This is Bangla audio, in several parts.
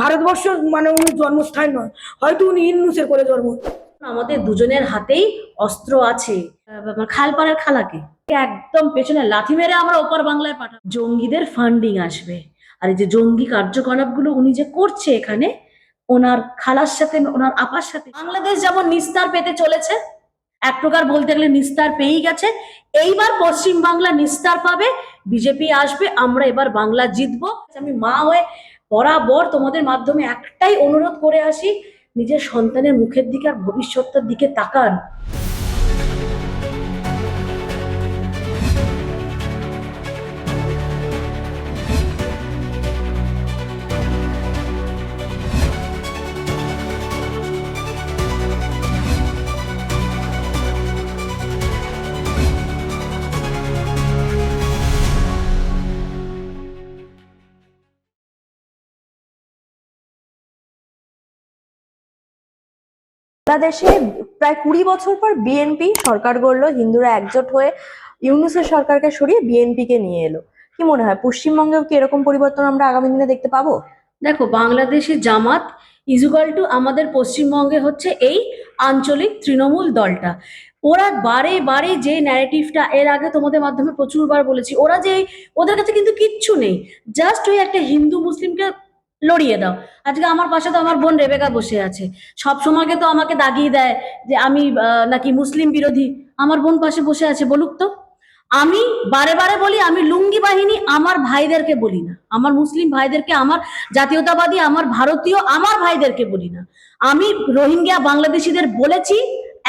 ভারতবর্ষ মানে উনি জন্মস্থান নয়, হয়তো উনি ইন্নুসের করে জন্ম। আমাদের দুজনের হাতেই অস্ত্র আছে। খালপাড়ের খালাকে একদম পেছনে লাথি মেরে আমরা ওপার বাংলায় পাঠাবো। জঙ্গিদের ফান্ডিং আসবে, আর এই যে জঙ্গি কার্যকলাপগুলো উনি যে করছে এখানে ওনার খালার সাথে, ওনার আপার সাথে। বাংলাদেশ যেমন নিস্তার পেতে চলেছে, এক প্রকার বলতে গেলে নিস্তার পেয়েই গেছে, এইবার পশ্চিম বাংলা নিস্তার পাবে, বিজেপি আসবে, আমরা এবার বাংলা জিতবো। আমি মা হয়ে বরাবর তোমাদের মাধ্যমে একটাই অনুরোধ করে আসি, নিজের সন্তানের মুখের দিকে আর ভবিষ্যৎটার দিকে তাকান। বাংলাদেশে প্রায় 20 বছর পর বিএনপি সরকার গড়লো, হিন্দুরা একজোট হয়ে ইউনূসের সরকারকে সরিয়ে বিএনপি কে নিয়ে এলো। কি মনে হয় পশ্চিমবঙ্গেও কি এরকম পরিবর্তন আমরা আগামী দিনে দেখতে পাবো? দেখো, বাংলাদেশে জামাত ইজুগাল টু আমাদের পশ্চিমবঙ্গে হচ্ছে এই আঞ্চলিক তৃণমূল দলটা। ওরা বারে বারে যে ন্যারেটিভটা এর আগে তোমাদের মাধ্যমে প্রচুরবার বলেছি, ওরা যে ওদের কাছে কিন্তু কিচ্ছু নেই, জাস্ট ওই একটা হিন্দু মুসলিমকে লড়িয়ে দাও। আজকে আমার পাশে তো আমার বোন রেবেকা বসে আছে, সব সময়কে তো আমাকে দাগিয়ে দেয় যে আমি নাকি মুসলিম বিরোধী। আমার বোন পাশে বসে আছে, বলুক তো। আমি বারে বারে বলি, আমি লুঙ্গি বাহিনী আমার ভাইদেরকে বলি না, আমার মুসলিম ভাইদেরকে, আমার জাতীয়তাবাদী, আমার ভারতীয় আমার ভাইদেরকে বলি না। আমি রোহিঙ্গা বাংলাদেশিদের বলেছি,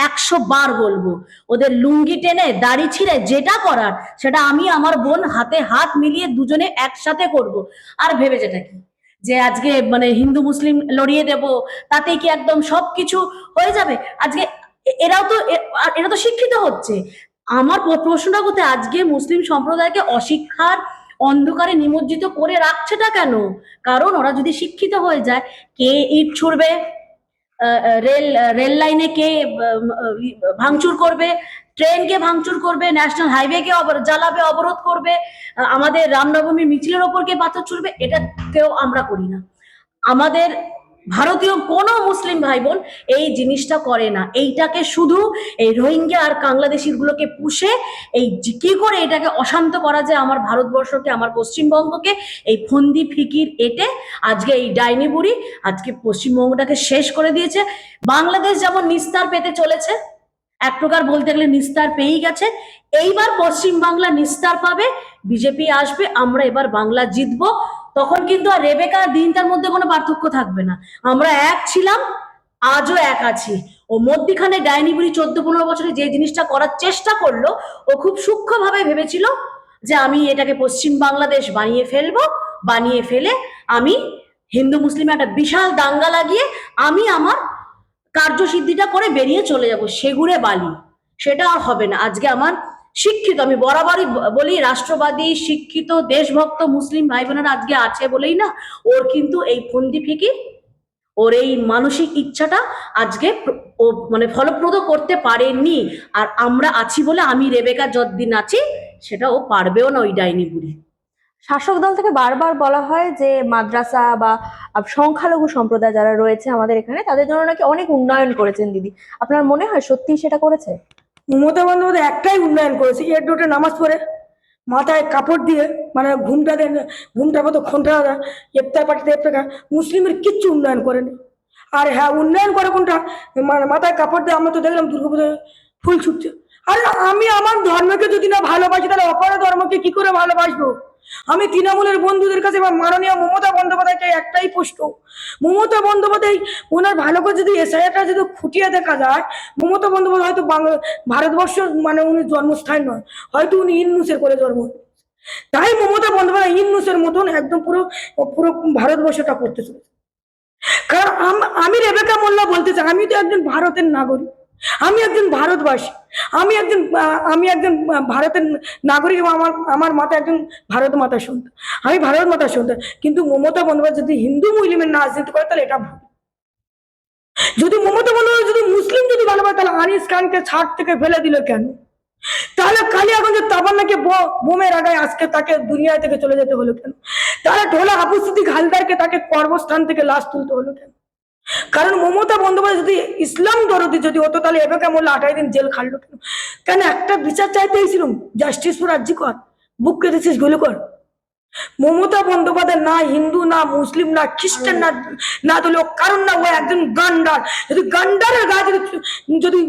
100 বার বলবো, ওদের লুঙ্গি টেনে দাড়ি ছিঁড়ে যেটা করার সেটা আমি আমার বোন হাতে হাত মিলিয়ে দুজনে একসাথে করব। আর ভেবে যেটা কি যে আজকে মানে হিন্দু মুসলিম লড়িয়ে দেব, তাতেই কি একদম সবকিছু হয়ে যাবে? আজকে এরা তো শিক্ষিত হচ্ছে। আমার প্রশ্নটা কোথায়, আজকে মুসলিম সম্প্রদায়কে অশিক্ষার অন্ধকারে নিমজ্জিত করে রাখছেটা কেন? কারণ ওরা যদি শিক্ষিত হয়ে যায়, কে ইট ছুড়বে, রেল লাইনে কে ভাঙচুর করবে, ট্রেনকে ভাঙচুর করবে, ন্যাশনাল হাইওয়েকে জ্বালাবে, অবরোধ করবে, আমাদের রামনবমী মিছিলের ওপর কে পাথর ছুড়বে, এটা কেউ আমরা করি না। আমাদের ভারতীয় কোনো মুসলিম ভাই বোন এই জিনিসটা করে না। এইটাকে শুধু এই রোহিঙ্গা আর বাংলাদেশির গুলোকে পুষে এই কি করে এটাকে অশান্ত করা যায় আমার ভারতবর্ষকে, আমার পশ্চিমবঙ্গকে, এই ফন্দি ফিকির এটে আজকে এই ডাইনি বুড়ি আজকে পশ্চিমবঙ্গটাকে শেষ করে দিয়েছে। বাংলাদেশ যেমন নিস্তার পেতে চলেছে, এক প্রকার বলতে গেলে নিস্তার পেয়েই গেছে, এইবার পশ্চিম বাংলা নিস্তার পাবে, বিজেপি আসবে, আমরা এবার বাংলা জিতবো। তখন কিন্তু আর রেবেকা দিনটার মধ্যে কোনো পার্থক্য থাকবে না। আমরা এক ছিলাম, আজও এক আছি। ও মধ্যিখানে ডাইনি বুড়ি 14-15 বছরে যে জিনিসটা করার চেষ্টা করলো, ও খুব সূক্ষ্মভাবে ভেবেছিল যে আমি এটাকে পশ্চিম বাংলাদেশ বানিয়ে ফেলবো, বানিয়ে ফেলে আমি হিন্দু মুসলিম একটা বিশাল দাঙ্গা লাগিয়ে আমি আমার কার্যসিদ্ধিটা করে বেরিয়ে চলে যাব সেগুড়ে বালি। সেটা আর হবে না। আজকে আমার শিক্ষিত, আমি বরাবরই বলি, রাষ্ট্রবাদী শিক্ষিত দেশভক্ত মুসলিম ভাই বোনেরা আজকে আছে বলেই না ওর কিন্তু এই ফন্দি ফিকির, ওর এই মানসিক ইচ্ছাটা আজকে ও মানে ফলপ্রদ করতে পারেনি। আর আমরা আছি বলে, আমি রেবেকা যতদিন আছি সেটা ও পারবেও না, ওই ডাইনি বুড়ি। শাসক দল থেকে বারবার বলা হয় যে মাদ্রাসা বা সংখ্যালঘু সম্প্রদায় যারা রয়েছে আমাদের এখানে, তাদের জন্য নাকি অনেক উন্নয়ন করেছেন দিদি। আপনার মনে হয় সত্যি সেটা করেছে? মমতা বন্দ্যোপাধ্যায় একটাই উন্নয়ন করেছে, এর ডোটে নামাজ পড়ে মাথায় কাপড় দিয়ে, মানে ঘুমটা দেন, ঘুমটা মতো খন্টা ইফতার পার্টিতে ইফতার, মুসলিমের কিচ্ছু উন্নয়ন করেনি। আর হ্যাঁ, উন্নয়ন করে কোনটা, মানে মাথায় কাপড় দিয়ে আমরা তো দেখলাম দুর্গাপুজোয় ফুল ছুটছে। আরে আমি আমার ধর্মকে যদি না ভালোবাসি, তাহলে অপর ধর্মকে কি করে ভালোবাসবো? আমি তৃণমূলের বন্ধুদের কাছে বা মাননীয় মমতা বন্দ্যোপাধ্যায়কে একটাই প্রশ্ন, মমতা বন্দ্যোপাধ্যায় ওনার ভালো করে যদি এসআইআরটা যদি খুঁটিয়ে দেখা যায়, মমতা বন্দ্যোপাধ্যায় হয়তো ভারতবর্ষ মানে উনি জন্মস্থান নয়, হয়তো উনি ইন্নুসের করে জন্ম। তাই মমতা বন্দ্যোপাধ্যায় ইন্নুসের মতন একদম পুরো পুরো ভারতবর্ষটা করতে চলেছে। কারণ আমি রেবেকা মোল্লা বলতে চাই, আমি তো একজন ভারতের নাগরিক, আমি একজন ভারতবাসী, আমি একজন ভারতের নাগরিক, এবং আমার মাতা একজন ভারত মাতার সন্তান, আমি ভারত মাতার সন্তান। কিন্তু মমতা বন্দ্যোপাধ্যায় যদি হিন্দু মুসলিমের রাজনীতি করে, তাহলে এটা ভুল। যদি মমতা বন্দ্যোপাধ্যায় যদি মুসলিম যদি ভালোবাসে, তাহলে আনিস খানকে ছাদ থেকে ফেলে দিল কেন? তাহলে কালিয়াগঞ্জের তাবান্নাকে বোমের আগায় আজকে তাকে দুনিয়া থেকে চলে যেতে হলো কেন? তাহলে ঢোলা আবু সিদ্দিক হালদারকে তাকে কর্মস্থান থেকে লাশ তুলতে হলো কেন? কারণ মমতা বন্দ্যোপাধ্যায় যদি ইসলাম দরদি যদি হতো তাহলে এবেকা মোল্লা 28 দিন জেল খাটলো কেন? কেন একটা বিচার চাইতে এসেছিলাম, জাস্টিস ফর আরজি কর, বুক কেটেছিস গুলো কর। মমতা বন্দ্যোপাধ্যায় না হিন্দু না মুসলিম না খ্রিস্টান না না তো লোক কারণ না, ও একজন গান্ডার। যদি গান্ডারের গায়ে যদি যদি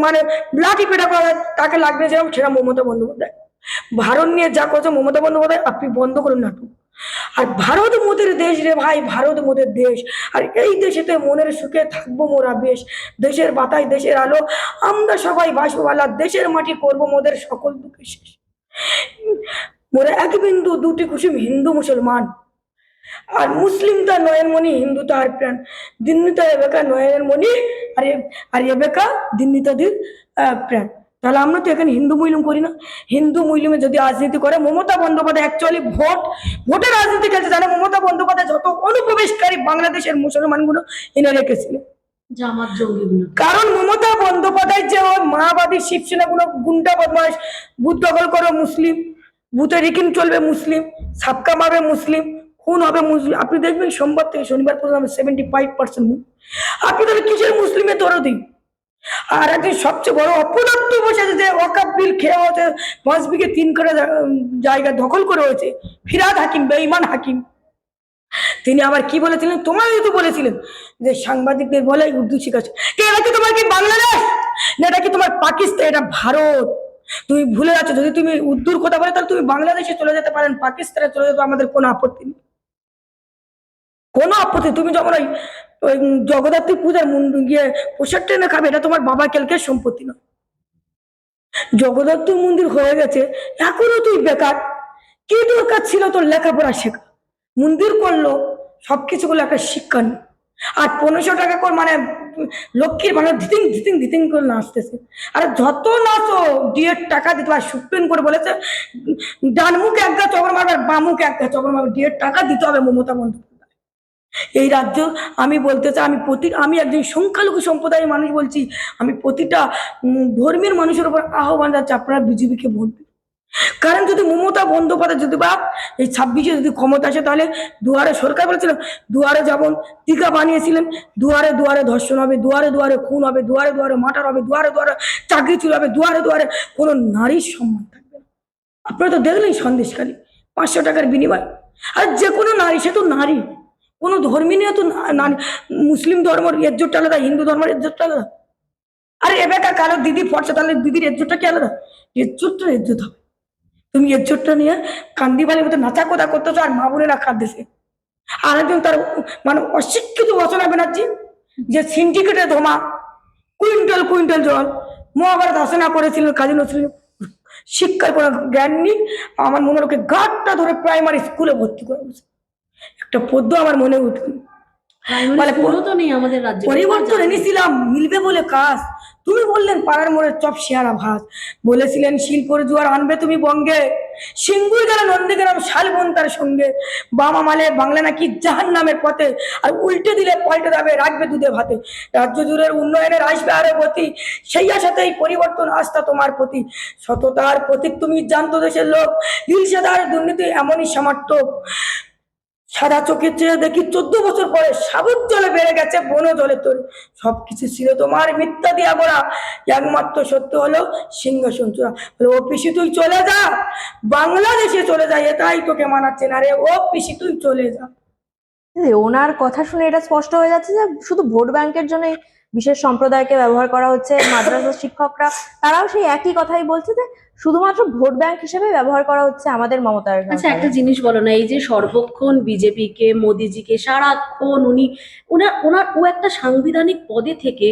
মানে লাঠি পেটা করা হয়, তাকে লাগবে যেরকম সেটা মমতা বন্দ্যোপাধ্যায়। ভারত নিয়ে যা করছে মমতা বন্দ্যোপাধ্যায়, আপনি বন্ধ করুন নাটক। আর ভারত মোদের দেশ রে ভাই, ভারত মোদের দেশ। আর এই দেশেতে মনের সুখে থাকবো মোরা বেশ, দেশের বাতায় দেশের আলো, আমরা সবাই বাসবো বালা, দেশের মাটি করবো মোদের সকল দুঃখে শেষ। মোরা এক বিন্দু দুটি কুসুম হিন্দু মুসলমান, আর মুসলিম তার নয়নমণি, হিন্দু তার প্রাণ। দিন্নিতা এবেকা নয়নের মণি, আর আর এবেকা দিন্নিতাদের প্রাণ। তাহলে আমরা তো এখানে হিন্দু মুসলিম করি না। হিন্দু মুসলিমে যদি রাজনীতি করে, মমতা বন্দ্যোপাধ্যায় অ্যাকচুয়ালি ভোটের রাজনীতি খেলছে। তাহলে মমতা বন্দ্যোপাধ্যায় যত অনুপ্রবেশকারী বাংলাদেশের মুসলমানগুলো এনে রেখেছিলেন, জামাত জঙ্গিগুলো। কারণ মমতা বন্দ্যোপাধ্যায় যে ওই মাওবাদী শিবসেনা গুলো গুন্ডা বদমাস, বুথ দখল করো মুসলিম, বুথে রিকিং চলবে মুসলিম, সাবকা মারবে মুসলিম, খুন হবে মুসলিম। আপনি দেখবেন সোমবার থেকে শনিবার পর্যন্ত 75% আপনি তাহলে কিসের মুসলিমের দরদি? আর একদিন সবচেয়ে বড় অপদার্থ বসে আছে যে ওয়াকাফ বিল খেয়ে হচ্ছে 5 বিঘে 3 কাঠা জায়গা দখল করে হয়েছে, ফিরাদ হাকিম, বেঈমান হাকিম। তিনি আবার কি বলেছিলেন, তোমারই তো বলেছিলেন যে সাংবাদিকদের বলে উর্দু শিখাচ্ছে। এটা কি তোমার কি বাংলাদেশ না এটা কি তোমার পাকিস্তান? এটা ভারত। তুমি ভুলে যাচ্ছ। যদি তুমি উর্দুর কথা বলে তাহলে তুমি বাংলাদেশে চলে যেতে পারেন, পাকিস্তানে চলে যেতে আমাদের কোনো আপত্তি নেই, কোনো আপত্তি। তুমি যখন ওই জগদ্ধাত্রী পূজার গিয়ে পোশাক টেনে খাবে, এটা তোমার বাবা কেলকের সম্পত্তি নয়। জগদ্ধাত্রী মন্দির হয়ে গেছে, এখনো তুই বেকার। কি দরকার ছিল তোর লেখাপড়া শেখা? মন্দির করলো, সবকিছু করলো, একটা শিক্ষা নেই। আর 1500 টাকা করে মানে লক্ষ্মীর মানে ধিতিং ধিতিং ধিতিং করে নাচতেছে। আর যত নাচো ডিএর টাকা দিতে হয়। সুপ্রিম কোর্ট বলেছে ডান মুখ এক গা চবর মারবে, আর বাম মুখ এক গা চবর মারবে, ডিএর টাকা দিতে হবে মমতা বন্দ্যোপাধ্যায়। এই রাজ্য আমি বলতে চাই, আমি একজন সংখ্যালঘু সম্প্রদায়ের মানুষ বলছি, আমি প্রতিটা ধর্মের মানুষের উপর আহ্বান যাচ্ছে, আপনারা বিজেপিকে ভোট দিন। কারণ যদি মমতা বন্দ্যোপাধ্যায় যদি বা এই 26-এ যদি ক্ষমতা আসে, তাহলে দুয়ারে সরকার বলেছিল দুয়ারে যেমন টিকা বানিয়েছিলেন, দুয়ারে দুয়ারে ধর্ষণ হবে, দুয়ারে দুয়ারে খুন হবে, দুয়ারে দুয়ারে মার্ডার হবে, দুয়ারে দুয়ারে চাকরি চুরি হবে, দুয়ারে দুয়ারে কোনো নারীর সম্মান থাকবে না। আপনারা তো দেখলেন সন্দেশখালী 500 টাকার বিনিময়। আর যে কোনো নারী, সে তো নারী, কোনো ধর্মী নিয়ে তো মুসলিম ধর্মের এজ্জতটা আলাদা, হিন্দু ধর্মের এজ্জতটা আলাদা। আরে এবেকা কালো দিদি ফর্সা, তাহলে দিদির এজ্জতটা কি আলাদা? এজ্জতটা এজ্জত হবে। তুমি এজ্জতটা নিয়ে কান্দিবালির মতো নাচা কোথা করতেছো, আর মা বোনেরা কাঁদতেছে। আর একজন তার মানে অশিক্ষিত রচনা ব্যানার্জি, যে সিন্ডিকেটে ধোমা কুইন্টাল কুইন্টাল জল মহাভারত রচনা করেছিলেন কাজী নজরুল, শিক্ষার কোনো জ্ঞান নেই। আমার মনে ওকে গাঁটটা ধরে প্রাইমারি স্কুলে ভর্তি করে বসে। একটা পদ্য আমার মনে উঠল, প্রাইমারি স্কুলও তো নেই আমাদের রাজ্যে। পরিবর্তন এনেছিলাম মিলবে বলে কাজ। তুমি বললেন পাড়ার মোড়ের চপ শিয়ারা ভাত, বলেছিলেন শিল্পর জোয়ার আনবে তুমি বঙ্গে, সিঙ্গুর গেল নন্দীগ্রাম শালবন তার সঙ্গে, বামা মালে বাংলা নাকি জাহান নামের পথে, আর উল্টে দিলে পাল্টে যাবে রাখবে দুধে ভাতে। রাজ্য জুড়ের উন্নয়নের আসবে আরে গতি, সেই আশাতেই পরিবর্তন আস্থা তোমার প্রতি। সততার প্রতীক তুমি জানতো দেশের লোক, হিংসাদার দুর্নীতি এমনই সামর্থ্য। সাদা চোখে চেয়ে দেখি 14 বছর পরে সাবুক জলে বেড়ে গেছে বন জলে তোর। সবকিছু ছিল তোমার মিথ্যা দিয়া বলা, একমাত্র সত্য হলো সিংহাসন চূড়া। ও পিসি তুই চলে যা, বাংলাদেশে চলে যা, এটাই তোকে মানাচ্ছে না রে। ও পিসি তুই চলে যা। ওনার কথা শুনে এটা স্পষ্ট হয়ে যাচ্ছে যে শুধু ভোট ব্যাংকের জন্য বিশেষ সম্প্রদায়কে ব্যবহার করা হচ্ছে। মাদ্রাসা শিক্ষকরা তারাও সেই একই কথাই বলছে যে শুধুমাত্র ভোট ব্যাংক হিসেবে ব্যবহার করা হচ্ছে আমাদের মমতার আচ্ছা, সরকারকে। একটা জিনিস বলো না, এই যে সর্বক্ষণ বিজেপিকে, মোদিজিকে সারাক্ষণ ও একটা সাংবিধানিক পদে থেকে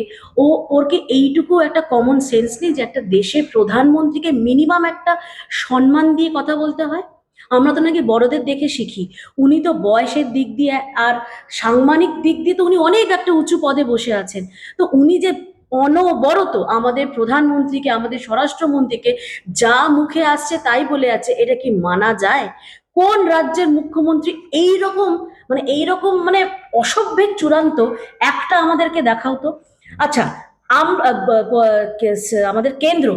ওরকে এইটুকু একটা কমন সেন্স নেই যে একটা দেশের প্রধানমন্ত্রীকে মিনিমাম একটা সম্মান দিয়ে কথা বলতে হয়। আমরা তো নাকি বড়দের দেখে শিখি, উনি তো বয়সের দিক দিয়ে আর সাংমানিক দিক দিয়ে তো উনি অনেক একটা উঁচু পদে বসে আছেন। তো উনি যে অনবরত আমাদের প্রধানমন্ত্রীকে, আমাদের স্বরাষ্ট্রমন্ত্রীকে যা মুখে আসছে তাই বলে আছে, এটা কি মানা যায়? কোন রাজ্যের মুখ্যমন্ত্রী এইরকম মানে অসভ্যের চূড়ান্ত একটা আমাদেরকে দেখাও তো। আচ্ছা, আমাদের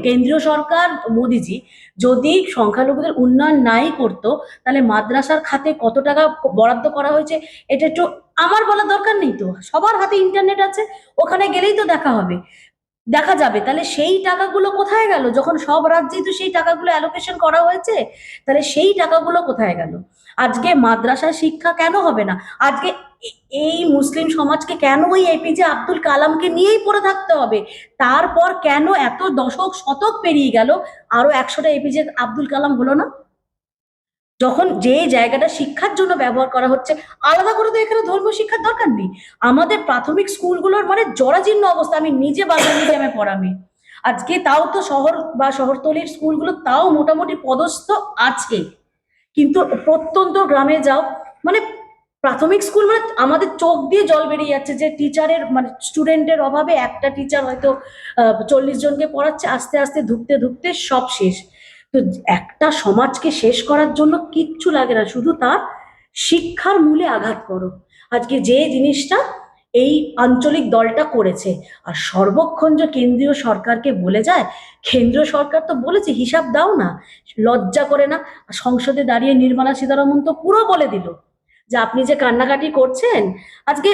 কেন্দ্রীয় সরকার মোদিজি যদি সংখ্যালঘুদের উন্নয়ন নাই করতো, তাহলে মাদ্রাসার খাতে কত টাকা বরাদ্দ করা হয়েছে এটা একটু আমার বলার দরকার নেই তো, সবার হাতে ইন্টারনেট আছে, ওখানে গেলেই তো দেখা যাবে। তাহলে সেই টাকাগুলো কোথায় গেল? যখন সব রাজ্যেই তো সেই টাকাগুলো অ্যালোকেশন করা হয়েছে, তাহলে সেই টাকাগুলো কোথায় গেল? আজকে মাদ্রাসায় শিক্ষা কেন হবে না? আজকে এই মুসলিম সমাজকে কেন ওই এপিজে আব্দুল কালামকে নিয়েই পড়ে থাকতে হবে? তারপর কেন এত দশক শতক পেরিয়ে গেল, আরো 100টা এপিজে আব্দুল কালাম হলো না? যখন যে জায়গাটা শিক্ষার জন্য ব্যবহার করা হচ্ছে, আলাদা করে তো এখানে ধর্মীয় শিক্ষার দরকার নেই। আমাদের প্রাথমিক স্কুলগুলোর মানে জরাজীর্ণ অবস্থা। আমি নিজে বাংলা মিডিয়ামে পড়ামি, আজকে তাও তো শহর বা শহরতলির স্কুলগুলো তাও মোটামুটি পদস্থ আছে, কিন্তু প্রত্যন্ত গ্রামে যাও, মানে প্রাথমিক স্কুল মানে আমাদের চোখ দিয়ে জল বেরিয়ে যাচ্ছে যে টিচারের মানে স্টুডেন্টের অভাবে একটা টিচার হয়তো 40 জনকে পড়াচ্ছে, আস্তে আস্তে ধুঁকতে ধুঁকতে সব শেষ। তো একটা সমাজকে শেষ করার জন্য কিচ্ছু লাগে না, শুধু তার শিক্ষার মূলে আঘাত করো। আজকে যে জিনিসটা এই আঞ্চলিক দলটা করেছে, আর সর্বক্ষণ যে কেন্দ্রীয় সরকারকে বলে যায়, কেন্দ্রীয় সরকার তো বলেছে হিসাব দাও না, লজ্জা করে না? সংসদে দাঁড়িয়ে নির্মলা সীতারমন তো পুরো বলে দিল যে আপনি যে কান্নাকাটি করছেন, আজকে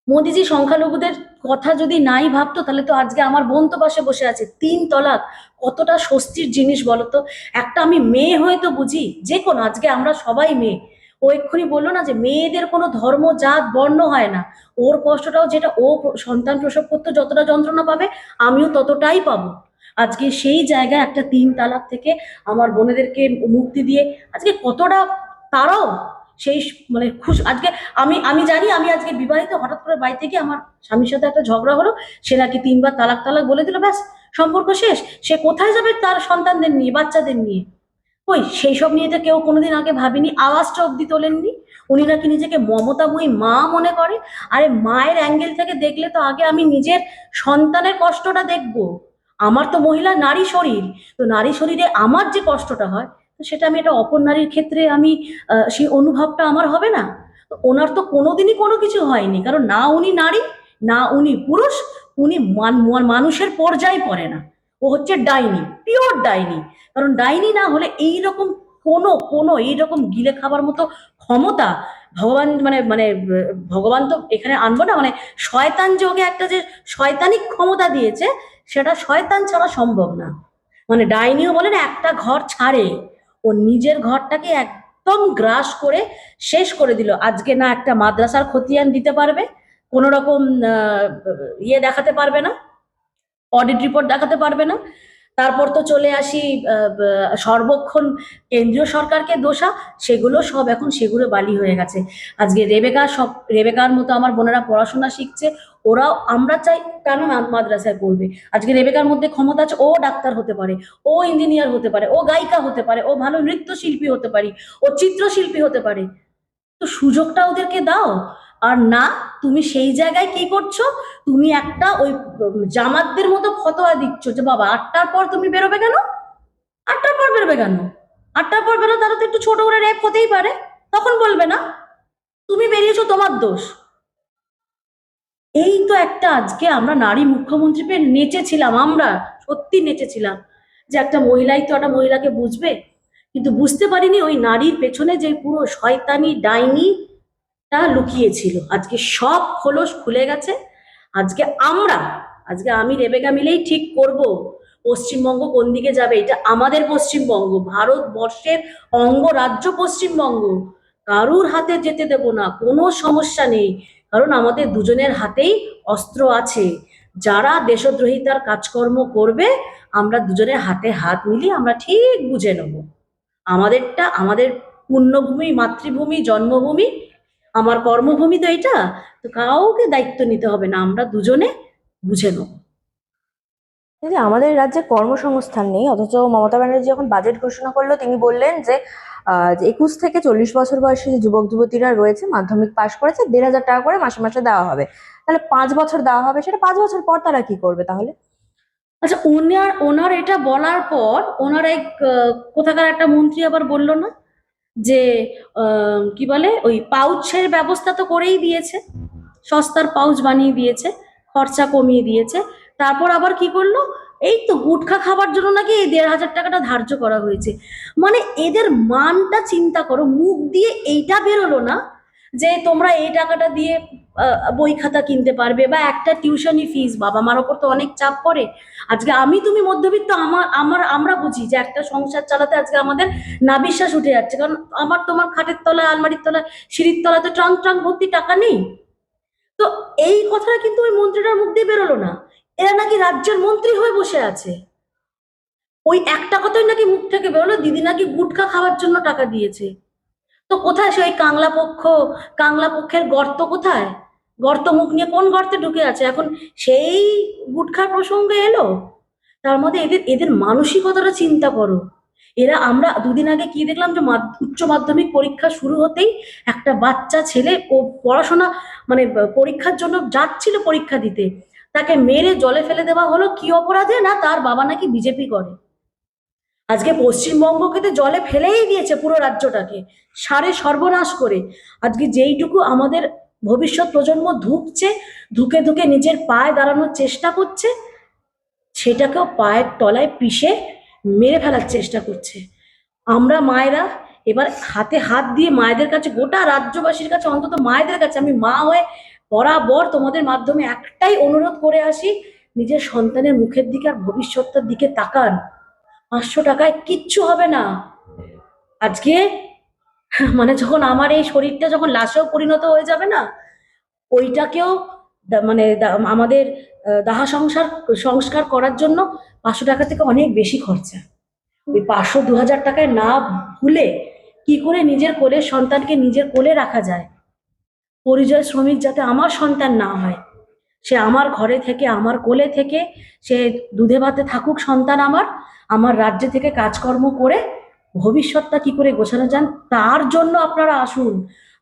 মোদিজি সংখ্যালঘুদের কথা যদি নাই ভাবতো, তাহলে তো আজকে আমার বোন তো পাশে বসে আছে। 3 তলাক কতটা স্বস্তির জিনিস বলতো? একটা আমি মেয়ে হয়ে তো বুঝি, যে কোনো, আজকে আমরা সবাই মেয়ে। ও এক্ষুনি বললো না যে মেয়েদের কোনো ধর্ম জাত বর্ণ হয় না, ওর কষ্টটাও যেটা ও সন্তান প্রসব করতে যতটা যন্ত্রণা পাবে, আমিও ততটাই পাবো। আজকে সেই জায়গায় একটা 3 তালাক থেকে আমার বোনেদেরকে মুক্তি দিয়ে আজকে কতটা তারাও সেই মানে খুশ। আজকে আমি আমি জানি আমি আজকে বিবাহিত, হঠাৎ করে বাড়ি থেকে আমার স্বামীর সাথে একটা ঝগড়া হলো, সে নাকি 3 বার তালাক তালাক বলে দিল, ব্যাস সম্পর্ক শেষ। সে কোথায় যাবে তার সন্তানদের নিয়ে, বাচ্চাদের নিয়ে? ওই সেই সব নিয়ে তো কেউ কোনোদিন আগে ভাবিনি, আওয়াজটা অব্দি তোলেননি। উনি নাকি নিজেকে মমতাময়ী মা মনে করে। আরে মায়ের অ্যাঙ্গেল থেকে দেখলে তো আগে আমি নিজের সন্তানের কষ্টটা দেখবো। আমার তো মহিলা নারী শরীর, তো নারী শরীরে আমার যে কষ্টটা হয়, তো সেটা আমি এটা অপর নারীর ক্ষেত্রে আমি সেই অনুভবটা আমার হবে না? তো ওনার তো কোনোদিনই কোনো কিছু হয়নি, কারণ না উনি নারী, না উনি পুরুষ, উনি মানুষের পর্যায়ে পড়ে না। ও হচ্ছে ডাইনি, পিওর ডাইনি। কারণ ডাইনি না হলে এইরকম কোনো কোনো এইরকম গিলে খাবার মতো ক্ষমতা ভগবান মানে মানে ভগবান তো এখানে আনবো না, মানে শয়তান যে ওকে একটা যে শয়তানিক ক্ষমতা দিয়েছে, সেটা শয়তান ছাড়া সম্ভব না। মানে ডাইনিও বলে না, একটা ঘর ছাড়ে, ও নিজের ঘরটাকে একদম গ্রাস করে শেষ করে দিল। আজকে না একটা মাদ্রাসার খতিয়ান দিতে পারবে, কোনো রকম ইয়ে দেখাতে পারবে না, অডিট রিপোর্ট দেখাতে পারবে না। তারপর তো চলে আসি সর্বক্ষণ কেন্দ্রীয় সরকারকে দোষা, সেগুলো সব এখন সেগুলো বালি হয়ে গেছে। আজকে রেবেকার মতো আমার বোনেরা পড়াশোনা শিখছে, ওরাও আমরা চাই কেন মাদ্রাসায় পড়বে? আজকে রেবেকার মধ্যে ক্ষমতা আছে, ও ডাক্তার হতে পারে, ও ইঞ্জিনিয়ার হতে পারে, ও গায়িকা হতে পারে, ও ভালো নৃত্যশিল্পী হতে পারে, ও চিত্রশিল্পী হতে পারে। তো সুযোগটা ওদেরকে দাও। আর না, তুমি সেই জায়গায় কি করছো, তুমি একটা ওই জামাতদের মতো ফতোয়া দিচ্ছ যে বাবা 8টার পর তুমি বেরোবে কেন? 8টার পর বেরোবে কেন? 8টার পর বেরো, তারা তো একটু ছোট করে রেপ হতেই পারে, তখন বলবে না তুমি বেরিয়েছো তোমার দোষ? এই তো একটা, আজকে আমরা নারী মুখ্যমন্ত্রী পেয়ে নেচেছিলাম, আমরা সত্যি নেচেছিলাম যে একটা মহিলাই তো একটা মহিলাকে বুঝবে। কিন্তু বুঝতে পারিনি ওই নারীর পেছনে যে পুরো শয়তানি ডাইনি টা লুকিয়েছিল। আজকে সব খোলস খুলে গেছে। আজকে আমরা, আজকে আমি রেবেকা মিলেই ঠিক করব পশ্চিমবঙ্গ কোন দিকে যাবে। এটা আমাদের পশ্চিমবঙ্গ, ভারতবর্ষের অঙ্গরাজ্য পশ্চিমবঙ্গ। কারুর হাতে যেতে দেব না, কোনো সমস্যা নেই, কারণ আমাদের দুজনের হাতেই অস্ত্র আছে। যারা দেশদ্রোহিতার কাজকর্ম করবে, আমরা দুজনের হাতে হাত মিলিয়ে আমরা ঠিক বুঝে নেব। আমাদেরটা আমাদের পুণ্যভূমি, মাতৃভূমি, জন্মভূমি, আমার কর্মভূমি তো এটা। তো কাউকে দায়িত্ব নিতে হবে না, আমরা দুজনে বুঝে নেব। এই যে আমাদের রাজ্যে কর্মসংস্থান নেই, অথচ মমতা ব্যানার্জি যখন বাজেট ঘোষণা করলো তিনি বললেন যে 21 থেকে 40 বছর বয়সী যে যুবক যুবতীরা রয়েছে, মাধ্যমিক পাশ করেছে, 1,500 টাকা করে মাসে মাসে দেওয়া হবে। তাহলে 5 বছর দেওয়া হবে, সেটা 5 বছর পর তারা কি করবে তাহলে? আচ্ছা, ওনার ওনার এটা বলার পর ওনার এক কোথাকার একটা মন্ত্রী আবার বলল না যে কি বলে ওই পাউচের ব্যবস্থা তো করেই দিয়েছে, সস্তার পাউচ বানিয়ে দিয়েছে, খরচা কমিয়ে দিয়েছে। তারপর আবার কি করলো, এই তো গুটখা খাবার জন্য নাকি এই 1,500 টাকাটা ধার্য করা হয়েছে। মানে এদের মানটা চিন্তা করো, মুখ দিয়ে এইটা বেরোলো না যে তোমরা এই টাকাটা দিয়ে বই খাতা কিনতে পারবে, বা একটা টিউশনি ফিস, বাবা মার ওপর তো অনেক চাপ পড়ে। আজকে আমি তুমি মধ্যবিত্ত, আমরা বুঝি যে একটা সংসার চালাতে আজকে আমাদের নাভিশ্বাস উঠে যাচ্ছে, কারণ আমার তোমার খাটের তলায়, আলমারির তলায়, সিঁড়ির তলায় তো ট্রাঙ্ক ট্রাঙ্ক ভর্তি টাকা নেই। তো এই কথাটা কিন্তু ওই মন্ত্রীটার মুখ দিয়ে বেরোলো না। এরা নাকি রাজ্যের মন্ত্রী হয়ে বসে আছে, ওই একটা কথাই নাকি মুখ থেকে বেরোলো, দিদি নাকি গুটখা খাওয়ার জন্য টাকা দিয়েছে। তো কোথায় সেই কাংলা পক্ষের গর্ত কোথায়? গর্ত মুখ নিয়ে কোন গর্তে ঢুকে আছে এখন? সেই গুটখার প্রসঙ্গে এলো। তার মধ্যে এদের এদের মানসিকতাটা চিন্তা করো। এরা, আমরা দুদিন আগে কি দেখলাম, যে উচ্চ মাধ্যমিক পরীক্ষা শুরু হতেই একটা বাচ্চা ছেলে, ও পড়াশোনা মানে পরীক্ষার জন্য যাচ্ছিল পরীক্ষা দিতে, তাকে মেরে জলে ফেলে দেওয়া হলো। কি অপরাধে? না তার বাবা নাকি বিজেপি করে। আজকে পশ্চিমবঙ্গকে তো জলে ফেলেই দিয়েছে, পুরো রাজ্যটাকে সারে সর্বনাশ করে। আজকে যেইটুকু আমাদের ভবিষ্যৎ প্রজন্ম ধুঁকছে, ধুকে ধুকে নিজের পায়ে দাঁড়ানোর চেষ্টা করছে, সেটাকেও পায়ের তলায় পিষে মেরে ফেলার চেষ্টা করছে। আমরা মায়েরা এবার হাতে হাত দিয়ে মায়েদের কাছে, গোটা রাজ্যবাসীর কাছে, অন্তত মায়েদের কাছে আমি মা হয়ে বরাবর তোমাদের মাধ্যমে একটাই অনুরোধ করে আসি, নিজের সন্তানের মুখের দিকে আর ভবিষ্যৎটার দিকে তাকান। 500 টাকায় কিচ্ছু হবে না। আজকে মানে যখন আমার এই শরীরটা যখন লাশেও পরিণত হয়ে যাবে না, ওইটাকেও আমাদের দাহ সংস্কার করার জন্য 500 টাকা থেকে অনেক বেশি খরচা। ওই 500-2,000 টাকায় না ভুলে কি করে নিজের কোলের সন্তানকে নিজের কোলে রাখা যায়। পরিযায়ী শ্রমিক যাতে আমার সন্তান না হয়, সে আমার ঘরে থেকে, আমার কোলে থেকে, সে দুধে ভাতে থাকুক সন্তান আমার, আমার রাজ্যে থেকে কাজকর্ম করে ভবিষ্যৎটা কি করে গোছানো যান, তার জন্য আপনারা আসুন।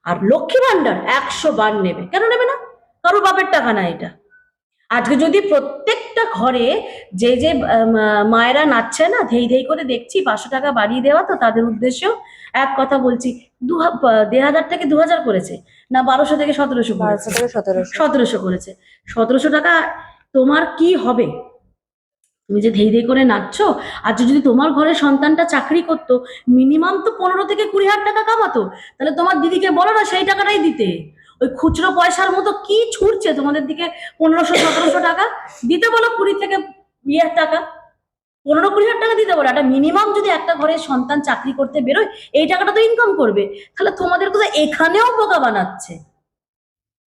আর লক্ষ্মী ভান্ডার 100 বার নেবে, কেন নেবে না? কারো বাপের টাকা না এটা। আজকে যদি প্রত্যেকটা ঘরে যে যে মায়েরা নাচছে না, ধেই ধেই করে দেখছি 500 টাকা বাড়িয়ে দেওয়া, তো তাদের উদ্দেশ্যেও এক কথা বলছি, 1,500 থেকে 2,000 করেছে না, 1200 থেকে 1700 1200 থেকে 1700। 1700 করেছে। 1700 টাকা তোমার কি হবে? তুমি যে ধেই ধেই করে নাচছো, আজ যদি তোমার ঘরে সন্তানটা চাকরি করতো, মিনিমাম তো 15 থেকে 20,000 টাকা কামাতো, তাহলে তোমার দিদিকে বলো না সেই টাকাটাই দিতে। ওই খুচরো পয়সার মতো কি ছুটছে তোমাদের দিকে? 1500-1700 টাকা দিতে বলো, 20 থেকে 20,000 টাকা, 15-20,000 টাকা দিতে বলো। একটা মিনিমাম যদি একটা ঘরে সন্তান চাকরি করতে বেরোয়, এই টাকাটা তো ইনকাম করবে। তাহলে তোমাদের কোথায় এখানেও বোকা বানাচ্ছে।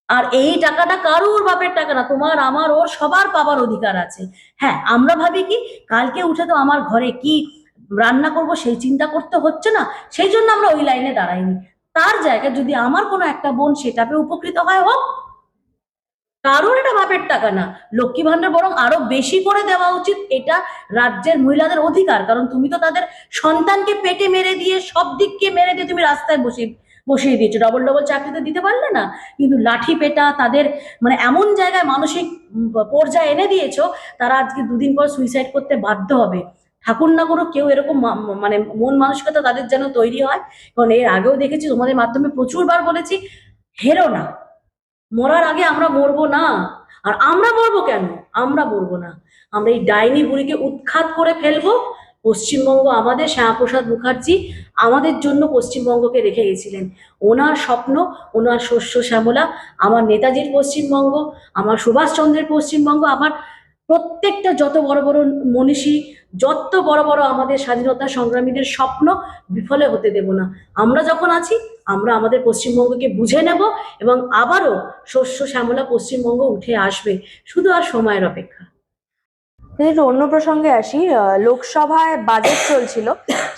আর এই টাকাটা কারুর বাপের টাকা না, তোমার আমার ওর সবার পাবার অধিকার আছে। হ্যাঁ, আমরা ভাবি কি, কালকে উঠে তো আমার ঘরে কি রান্না করব সেই চিন্তা করতে হচ্ছে না, সেই জন্য আমরা ওই লাইনে দাঁড়াইনি। তার জায়গায় যদি আমার কোনো একটা বোন সেটাতে উপকৃত হয়, হোক। কারোর এটা বাপের টাকা না। লক্ষ্মী ভান্ডার বরং আরো বেশি করে দেওয়া উচিত, এটা রাজ্যের মহিলাদের অধিকার। কারণ তুমি তো তাদের সন্তানকে পেটে মেরে দিয়ে, সব দিককে মেরে দিয়ে তুমি রাস্তায় বসিয়ে দিয়েছো, ডবল ডবল চাকরিতে দিতে পারলে না, কিন্তু লাঠি পেটা তাদের মানে এমন জায়গায় মানসিক পর্যায়ে এনে দিয়েছো, তারা আজকে দুদিন পর সুইসাইড করতে বাধ্য হবে। ঠাকুর না করো কেউ এরকম মানে মন মানসিকতা তাদের যেন তৈরি হয়। কারণ এর আগেও দেখেছি, তোমাদের মাধ্যমে প্রচুরবার বলেছি, হেরো না, মরার আগে আমরা মরবো না। আর আমরা মরবো কেন? আমরা মরবো না, আমরা এই ডাইনি বুড়িকে উৎখাত করে ফেলবো। পশ্চিমবঙ্গ আমাদের, শ্যামাপ্রসাদ মুখার্জি আমাদের জন্য পশ্চিমবঙ্গকে রেখে গেছিলেন। ওনার স্বপ্ন, ওনার শস্য শ্যামলা, আমার নেতাজির পশ্চিমবঙ্গ, আমার সুভাষচন্দ্রের পশ্চিমবঙ্গ, আমার প্রত্যেকটা যত বড় বড় মনীষী, যত বড় বড় আমাদের স্বাধীনতা সংগ্রামীদের স্বপ্ন বিফলে হতে দেব না। আমরা যখন আছি, আমরা আমাদের পশ্চিমবঙ্গকে বুঝে নেব, এবং আবারও শস্য শ্যামলা পশ্চিমবঙ্গ উঠে আসবে, শুধু আর সময়ের অপেক্ষা। একটু অন্য প্রসঙ্গে আসি। লোকসভায় বাজেট চলছিল,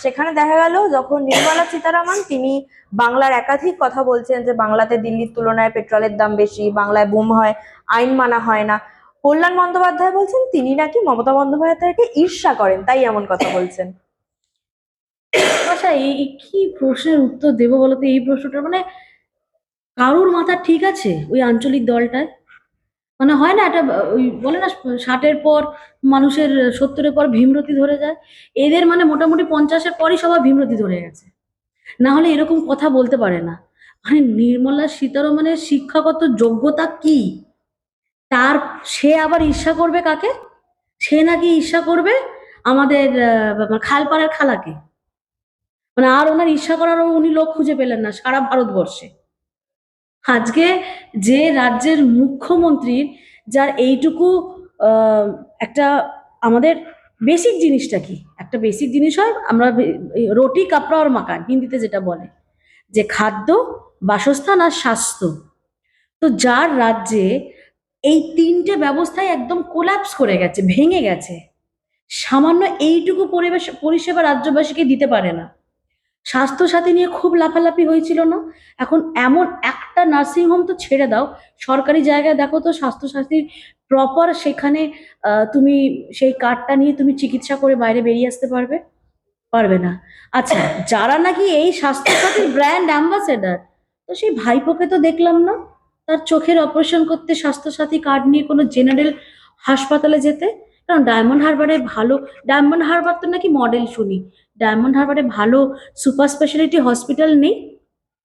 সেখানে দেখা গেল যখন নির্মলা সীতারামন তিনি বাংলার একাধিক কথা বলছেন যে বাংলাতে দিল্লির তুলনায় পেট্রোলের দাম বেশি, বাংলায় বুম হয়, আইন মানা হয় না, কল্যাণ বন্দ্যোপাধ্যায় বলছেন তিনি নাকি মমতা বন্দ্যোপাধ্যায়কে ঈর্ষা করেন, তাই এমন কথা বলছেন। আচ্ছা, এই কি প্রশ্নের উত্তর দেবো বলতো? এই প্রশ্নটা মানে কারুর মাথা ঠিক আছে ওই আঞ্চলিক দলটায়? মানে হয় না, একটা ওই বলে না, 60-এর পর মানুষের, 70-এর পর ভীমরতি ধরে যায়, এদের মানে মোটামুটি 50-এর পরই সবার ভীমরতি ধরে গেছে, না হলে এরকম কথা বলতে পারে না। মানে নির্মলা সীতারামনের শিক্ষাগত যোগ্যতা কি? তার সে আবার ঈর্ষা করবে কাকে? সে নাকি ঈর্ষা করবে আমাদের খালপাড়ের খালাকে। মানে আর ওনার ঈর্ষা করারও উনি লোক খুঁজে পেলেন না সারা ভারতবর্ষে। আজকে যে রাজ্যের মুখ্যমন্ত্রীর, যার এইটুকু আহ, একটা আমাদের বেসিক জিনিসটা কি, একটা বেসিক জিনিস হয় আমরা রুটি কাপড়া আর মাকান হিন্দিতে যেটা বলে, যে খাদ্য, বাসস্থান আর স্বাস্থ্য। তো যার রাজ্যে এই তিনটে ব্যবস্থায় একদম কোলাপস করে গেছে, ভেঙে গেছে, সামান্য এইটুকু পরিষেবা রাজ্যবাসীকে দিতে পারে না। স্বাস্থ্যসাথী নিয়ে খুব লাফালাফি হয়েছিল না? এখন এমন একটা নার্সিংহোম তো ছেড়ে দাও, সরকারি জায়গায় দেখো তো স্বাস্থ্যসাথীর প্রপার সেখানে তুমি সেই কার্ডটা নিয়ে তুমি চিকিৎসা করে বাইরে বেরিয়ে আসতে পারবে? পারবে না। আচ্ছা, যারা নাকি এই স্বাস্থ্যসাথীর ব্র্যান্ড অ্যাম্বাসেডার, তো সেই ভাইপোকে তো দেখলাম না তার চোখের অপারেশন করতে স্বাস্থ্যসাথী কার্ড নিয়ে কোনো জেনারেল হাসপাতালে যেতে। কারণ ডায়মন্ড হারবারে ভালো, ডায়মন্ড হারবার তো নাকি মডেল শুনি, ডায়মন্ড হারবারে ভালো সুপার স্পেশালিটি হসপিটাল নেই?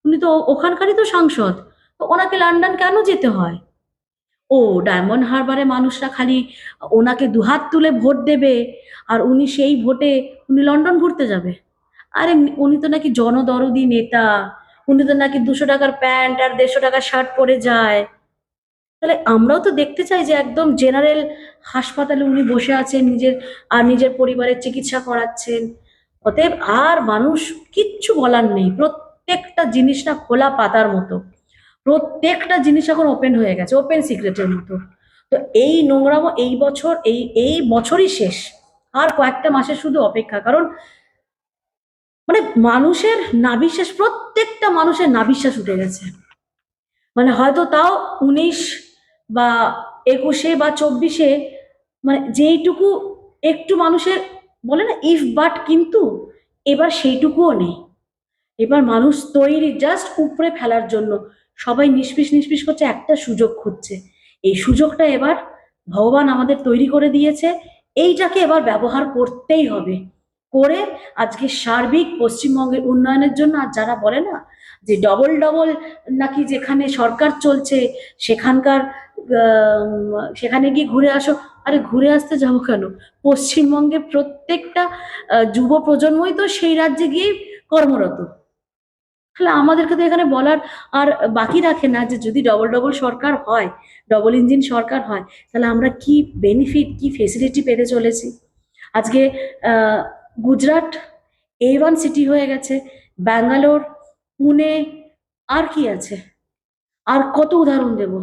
উনি তো ওখানকারই তো সাংসদ, তো ওনাকে লন্ডন কেন যেতে হয়? ও, ডায়মন্ড হারবারে মানুষরা খালি ওনাকে দুহাত তুলে ভোট দেবে, আর উনি সেই ভোটে উনি লন্ডন ঘুরতে যাবে? আরে উনি তো নাকি জনদরদি নেতা, উনি তো নাকি 200 টাকার প্যান্ট আর 150 টাকার শার্ট পরে যায়। তাহলে আমরাও তো দেখতে চাই যে একদম জেনারেল হাসপাতালে উনি বসে আছেন, নিজের পরিবারের চিকিৎসা করাচ্ছেন। অতএব আর মানুষ কিচ্ছু বলার নেই, প্রত্যেকটা জিনিসটা খোলা পাতার মতো, প্রত্যেকটা জিনিস এখন ওপেন হয়ে গেছে, ওপেন সিক্রেটের মতো। তো এই নোংরামো এই বছর, এই বছরই শেষ, আর কয়েকটা মাসের শুধু অপেক্ষা। কারণ মানে মানুষের নাবিশ্বাস, প্রত্যেকটা মানুষের নাবিশ্বাস উঠে গেছে। মানে হয়তো তাও 19 বা 21-এ বা 24-এ মানে যেইটুকু একটু মানুষের বলে না ইফ বাট কিন্তু, এবার সেইটুকুও নেই। এবার মানুষ তৈরি জাস্ট উপরে ফেলার জন্য, সবাই নিষ্পিস নিষ্পিস করছে, একটা সুযোগ খুঁজছে। এই সুযোগটা এবার ভগবান আমাদের তৈরি করে দিয়েছে, এইটাকে এবার ব্যবহার করতেই হবে। করে আজকে সার্বিক পশ্চিমবঙ্গের উন্নয়নের জন্য, আর যারা বলে না যে ডবল ডবল নাকি যেখানে সরকার চলছে সেখানকার সেখানে গিয়ে ঘুরে আসো, আরে ঘুরে আসতে যাবো কেন? পশ্চিমবঙ্গের প্রত্যেকটা যুব প্রজন্মই তো সেই রাজ্যে গিয়ে কর্মরত। তাহলে আমাদেরকে তো এখানে বলার আর বাকি রাখে না যে যদি ডবল ডবল সরকার হয়, ডবল ইঞ্জিন সরকার হয়, তাহলে আমরা কি বেনিফিট, কি ফেসিলিটি পেতে চলেছি। আজকে আহ, গুজরাট A1 সিটি হয়ে গেছে, ব্যাঙ্গালোর, পুনে, আর কি আছে? আর কত উদাহরণ দেব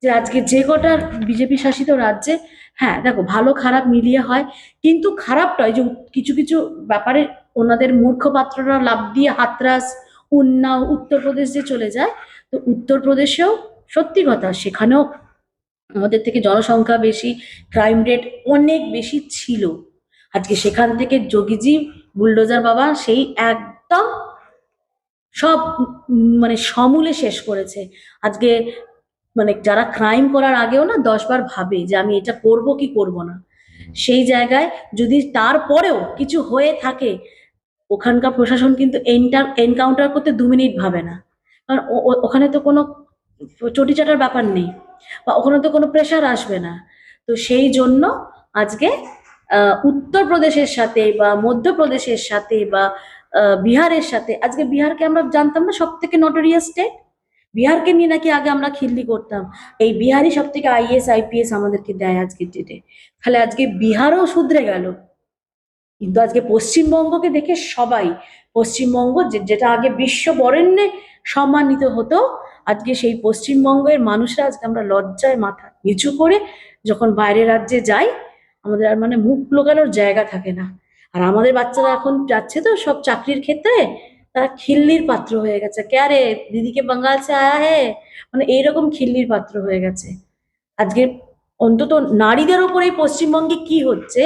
যে আজকে যে কটা বিজেপি শাসিত রাজ্যে, হ্যাঁ দেখো ভালো খারাপ মিলিয়ে হয়, কিন্তু খারাপটাই যে কিছু কিছু ব্যাপারে ওনাদের মূর্খপাত্ররা লাফ দিয়ে হাতরাস, উন্নাও, উত্তরপ্রদেশ যে চলে যায়, তো উত্তরপ্রদেশেও সত্যি কথা সেখানেও আমাদের থেকে জনসংখ্যা বেশি, ক্রাইম রেট অনেক বেশি ছিল। আজকে সেখান থেকে যোগীজি বুলডোজার বাবা সেই একদম সব মানে সমূলে শেষ করেছে। আজকে মানে যারা ক্রাইম করার আগেও না 10 বার ভাবে যে আমি এটা করব কি করব না, সেই জায়গায় যদি তারপরেও কিছু হয়ে থাকে, ওখানকার প্রশাসন কিন্তু এনকাউন্টার করতে 2 মিনিট ভাবে না। কারণ ওখানে তো কোনো চটিচাটার ব্যাপার নেই, বা ওখানে তো কোনো প্রেশার আসবে না। তো সেই জন্য আজকে উত্তরপ্রদেশের সাথে বা মধ্যপ্রদেশের সাথে বা বিহারের সাথে, আজকে বিহারকে আমরা জানতাম না সব থেকে নটোরিয়াস স্টেট, বিহারকে নিয়ে নাকি আগে আমরা খিল্লি করতাম, এই বিহারই সব থেকে IAS IPS আমাদেরকে দেয় আজকের ডেটে। তাহলে আজকে বিহারও শুধরে গেল। কিন্তু আজকে পশ্চিমবঙ্গকে দেখে সবাই, পশ্চিমবঙ্গ যেটা আগে বিশ্ব বরেণ্যে সম্মানিত হতো, আজকে সেই পশ্চিমবঙ্গের মানুষরা আজকে আমরা লজ্জায় মাথা নিচু করে যখন বাইরের রাজ্যে যাই, আমাদের আর মানে মুখ লোকানোর জায়গা থাকে না। আর আমাদের বাচ্চারা এখন যাচ্ছে তো সব চাকরির ক্ষেত্রে, তারা খিল্লির পাত্র হয়ে গেছে, কে রে দিদিকে বাঙ্গাল সে আয়া হে, মানে এইরকম খিল্লির পাত্র হয়ে গেছে। আজকে অন্তত নারীদের ওপর এই পশ্চিমবঙ্গে কি হচ্ছে,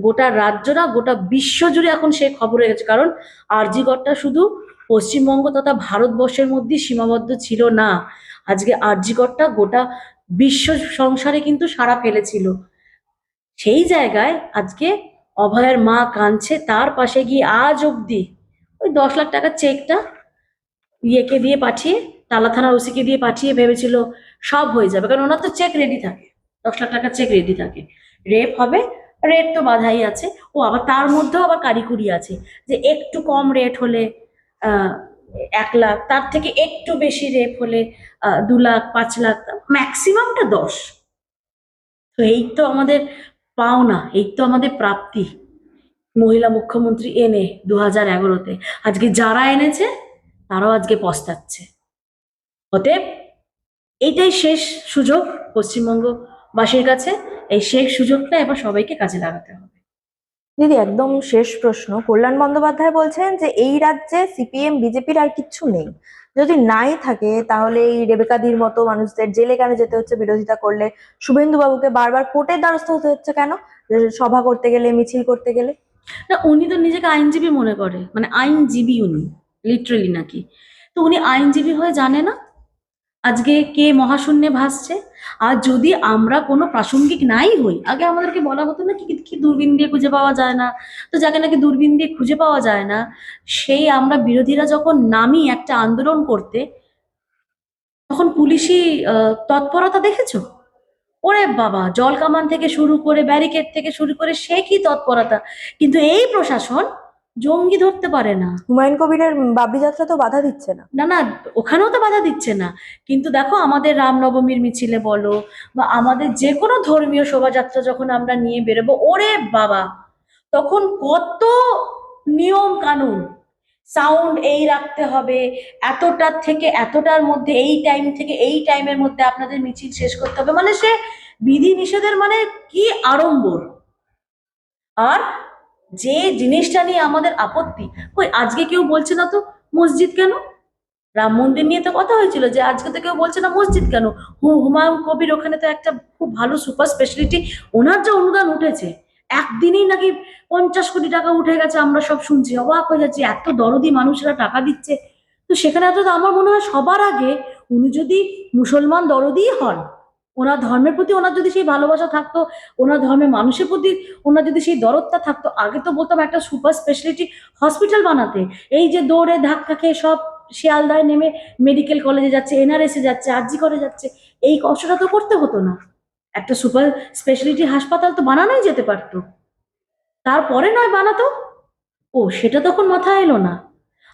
গোটা রাজ্য না গোটা বিশ্ব জুড়ে এখন সে খবর হয়ে গেছে। কারণ আরজি করটা শুধু পশ্চিমবঙ্গ তথা ভারতবর্ষের মধ্যে সীমাবদ্ধ ছিল না, আজকে আরজি করটা গোটা বিশ্ব সংসারে কিন্তু সাড়া ফেলেছিল। সেই জায়গায় আজকে অভয়ার মা কাঁদছে, তার পাশে গিয়ে আজ অব্দি ওই 10 লাখ টাকার চেকটা ইয়েকে দিয়ে পাঠিয়ে, টালা থানার ওসিকে দিয়ে পাঠিয়ে ভেবেছিল সব হয়ে যাবে, কারণ ওনার তো চেক রেডি থাকে। 10 লাখ টাকার চেক রেডি থাকে। রেপ হবে, রেট তো বাধাই আছে। ও আবার তার মধ্যেও আবার কারিকুরি আছে, যে একটু কম রেট হলে 1 লাখ, তার থেকে একটু বেশি রেপ হলে 2 লাখ, 5 লাখ, ম্যাক্সিমামটা 10। তো এই তো আমাদের পাওনা, এই তো আমাদের প্রাপ্তি মহিলা মুখ্যমন্ত্রী এনে 2011-তে। আজকে যারা এনেছে তারাও আজকে পস্তাচ্ছে। অতএব এইটাই শেষ সুযোগ পশ্চিমবঙ্গবাসীর কাছে। এই শেষ সুযোগটা এবার সবাইকে কাজে লাগাতে হবে। দিদি, একদম শেষ প্রশ্ন। কল্যাণ বন্দ্যোপাধ্যায় বলছেন যে এই রাজ্যে সিপিএম বিজেপির আর কিচ্ছু নেই, যদি নাই থাকে তাহলে এই রেবেকাদির মতো মানুষদের জেলে কেন যেতে হচ্ছে বিরোধিতা করলে? শুভেন্দু বাবুকে বারবার কোর্টের দ্বারস্থ হতে হচ্ছে কেন, যে সভা করতে গেলে, মিছিল করতে গেলে? না, উনি তো নিজেকে আইনজীবী মনে করে, মানে আইনজীবী উনি, লিটারেলি নাকি। তো উনি আইনজীবী হয়ে জানে না আজকে কে মহাশূন্যে ভাসছে? আর যদি আমরা কোনো প্রাসঙ্গিক নাই হই, আগে আমাদেরকে বলা হতো না কি কি দূরবীন দিয়ে খুঁজে পাওয়া যায় না। তো যাকে নাকি দূরবীন দিয়ে খুঁজে পাওয়া যায় না, সেই আমরা বিরোধীরা যখন নামি একটা আন্দোলন করতে, তখন পুলিশি তৎপরতা দেখেছো? ওরে বাবা, জল কামান থেকে শুরু করে ব্যারিকেড থেকে শুরু করে সে কি তৎপরতা। কিন্তু এই প্রশাসন জঙ্গি ধরতে পারে না। হুমায়ুন কবিরের বাবরি যাত্রা তো বাধা দিচ্ছে না। না না, ওখানেও তো বাধা দিচ্ছে না। কিন্তু দেখো, আমাদের রামনবমীর মিছিলে বলো বা আমাদের যে কোনো ধর্মীয় শোভাযাত্রা যখন আমরা নিয়ে বেরোবো, ওরে বাবা, তখন কত নিয়ম কানুন, সাউন্ড এই রাখতে হবে, এতটার থেকে এতটার মধ্যে, এই টাইম থেকে এই টাইমের মধ্যে আপনাদের মিছিল শেষ করতে হবে, মানে সে বিধি নিষেধের মানে কি আড়ম্বর। আর যে জিনিসটা নিয়ে আমাদের আপত্তি, কই আজকে কেউ বলছে না তো মসজিদ কেন? রাম মন্দির নিয়ে তো কথা হয়েছিল, যে আজকে তো কেউ বলছে না মসজিদ কেন। হুমায়ুন কবির ওখানে তো একটা খুব ভালো সুপার স্পেশালিটি, ওনার যে অনুদান উঠেছে, একদিনেই নাকি 50 কোটি টাকা উঠে গেছে, আমরা সব শুনছি, অবাক হয়ে যাচ্ছি, এত দরদি মানুষেরা টাকা দিচ্ছে। তো সেখানে তো আমার মনে হয় সবার আগে উনি যদি মুসলমান দরদি হন, ওনার ধর্মের প্রতি ওনার যদি সেই ভালোবাসা থাকতো, ওনার ধর্মের মানুষের প্রতি ওনার যদি সেই দরদটা থাকতো, আগে তো বলতাম একটা সুপার স্পেশালিটি হসপিটাল বানাতে। এই যে দৌড়ে ধাক্কা খেয়ে সব শিয়ালদায় নেমে মেডিকেল কলেজে যাচ্ছে, এনআরএসে যাচ্ছে, আরজি করে যাচ্ছে, এই কষ্টটা তো করতে হতো না। একটা সুপার স্পেশালিটি হাসপাতাল তো বানানোই যেতে পারতো, তারপরে নয় বানাতো। ও সেটা তখন মাথায় এলো না।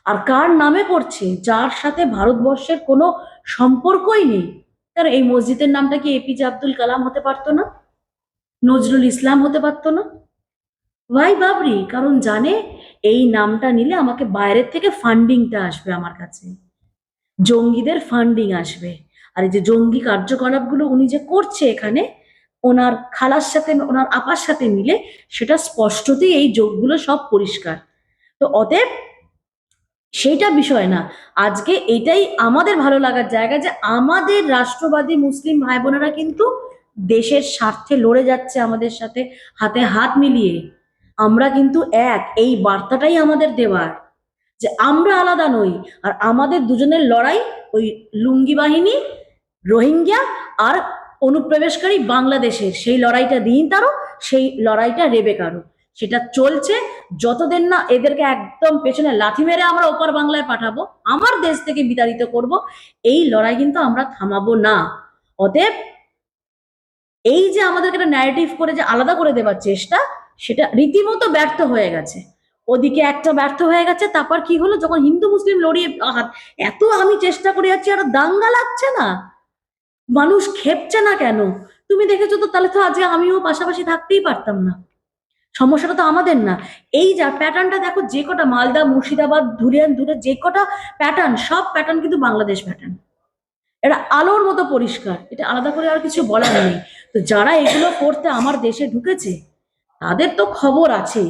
আর কার নামে করছে? যার সাথে ভারতবর্ষের কোনো সম্পর্কই নেই। কারণ এই মসজিদের নামটা কি এপিজে আব্দুল কালাম হতে পারতো না? নজরুল ইসলাম হতে পারতো না? ভাই বাবরি, কারণ জানে এই নামটা নিলে আমাকে বাইরের থেকে ফান্ডিংটা আসবে আমার কাছে, জঙ্গিদের ফান্ডিং আসবে। আর এই যে জঙ্গি কার্যকলাপগুলো উনি যে করছে এখানে ওনার খালার সাথে, ওনার আপার সাথে মিলে, সেটা স্পষ্টতই এই যোগগুলো সব পরিষ্কার। তো অতএব সেইটা বিষয় না। আজকে এটাই আমাদের ভালো লাগার জায়গা, যে আমাদের রাষ্ট্রবাদী মুসলিম ভাই বোনেরা কিন্তু দেশের স্বার্থে লড়ে যাচ্ছে আমাদের সাথে, হাতে হাত মিলিয়ে। আমরা কিন্তু এক, এই বার্তাটাই আমাদের দেওয়ার, যে আমরা আলাদা নই। আর আমাদের দুজনের লড়াই ওই লুঙ্গি বাহিনী, রোহিঙ্গা আর অনুপ্রবেশকারী বাংলাদেশের, সেই লড়াইটা দিন তারও, সেই লড়াইটা রেবেকারও। সেটা চলছে যতদিন না এদেরকে একদম পেছনে লাথি মেরে আমরা ওপার বাংলায় পাঠাবো, আমার দেশ থেকে বিতাড়িত করব, এই লড়াই কিন্তু আমরা থামাবো না। অতএব এই যে আমাদেরকে একটা ন্যারেটিভ করে যে আলাদা করে দেওয়ার চেষ্টা, সেটা রীতিমতো ব্যর্থ হয়ে গেছে। ওদিকে একটা ব্যর্থ হয়ে গেছে, তারপর কি হলো, যখন হিন্দু মুসলিম লড়িয়ে এত আমি চেষ্টা করে যাচ্ছি, আর দাঙ্গা লাগছে না, মানুষ খেপছে না কেন? তুমি দেখেছো তো, তাহলে তো আজকে আমিও পাশাপাশি থাকতেই পারতাম না। সমস্যাটা তো আমাদের না। এই যা প্যাটার্নটা দেখো, যে কটা মালদা, মুর্শিদাবাদ, ধুলিয়ান, দূরে যে কটা প্যাটার্ন, সব প্যাটার্ন কিন্তু বাংলাদেশ প্যাটার্ন। এটা আলোর মতো পরিষ্কার, এটা আলাদা করে আর কিছু বলার নেই। তো যারা এগুলো করতে আমার দেশে ঢুকেছে, তাদের তো খবর আছে,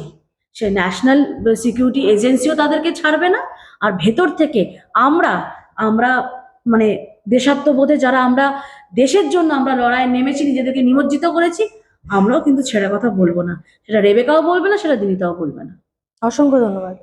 সে ন্যাশনাল সিকিউরিটি এজেন্সিও তাদেরকে ছাড়বে না। আর ভেতর থেকে আমরা আমরা মানে দেশাত্মবোধে যারা আমরা দেশের জন্য আমরা লড়াইয়ে নেমেছি, নিজেদেরকে নিমজ্জিত করেছি, আমরাও কিন্তু ছেড়ে কথা বলবো না। সেটা রেবেকাও বলবে না, সেটা দিনিতাও বলবে না। অসংখ্য ধন্যবাদ।